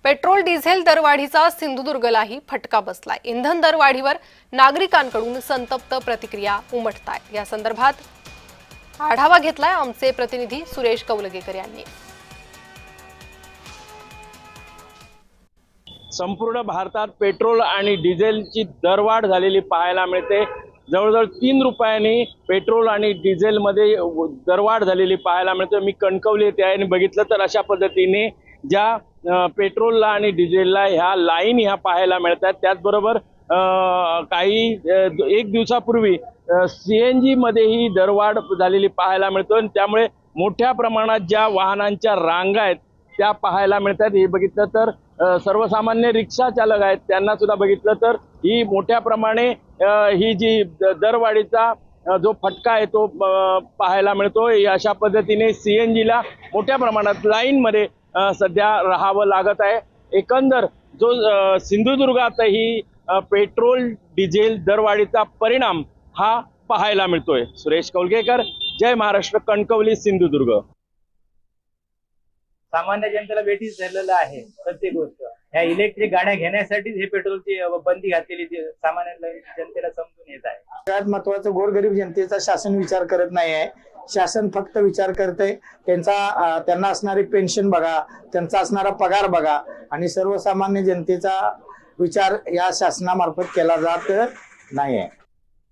Petrol diesel दरवाढीचा सिंधुदुर्गलाही फटका बसलाय। इंधन दरवाढीवर नागरिकांकडून संतप्त प्रतिक्रिया उमटतायत। या संदर्भात आढावा घेतलाय आमचे प्रतिनिधी सुरेश कौलगेकर यांनी। संपूर्ण भारतात पेट्रोल आणि डिझेलची दरवाढ झालेली पाहायला मिळते। जवळजवळ 3 रुपयांनी पेट्रोल आणि डिझेलमध्ये दरवाढ झालेली पाहायला मिळते। मी कणकवली येथे आहे आणि बघितलं तर अशा पद्धतीने ज्या पेट्रोलला आणि डिझेलला ह्या लाईन ह्या पाहायला मिळतात। त्याचबरोबर काही एक दिवसापूर्वी CNG मध्येही दरवाढ झालेली पाहायला मिळतो आणि त्यामुळे मोठ्या प्रमाणात ज्या वाहनांच्या रांगा आहेत त्या पाहायला मिळतात। हे बघितलं तर सर्वसामान्य रिक्षा चालक आहेत त्यांना सुद्धा बघितलं तर ही मोठ्या प्रमाणे ही जी दरवाढीचा जो फटका आहे तो पाहायला मिळतो। अशा पद्धतीने CNG ला मोठ्या प्रमाणात लाईन मध्ये सध्या राहावं लागत आहे। एकंदर जो सिंधुदुर्गातही पेट्रोल डिझेल दरवाढीचा परिणाम हा पाहायला मिळतोय। सुरेश कौलगेकर, जय महाराष्ट्र, कणकवली, सिंधुदुर्ग। सामान्य जनतेला वेठीस धरलेलं आहे प्रत्येक गोष्ट। ह्या इलेक्ट्रिक गाड्या घेण्यासाठीच हे पेट्रोलची बंदी घातलेली सामान्य जनतेला समजून येत आहे। सगळ्यात महत्वाचं गोरगरीब जनतेचा शासन विचार करत नाही आहे। शासन फक्त विचार करते त्यांना असणारी पेन्शन बघा, त्यांचा असणारा पगार बघा आणि सर्वसामान्य जनतेचा विचार या शासनामार्फत केला जात नाही आहे।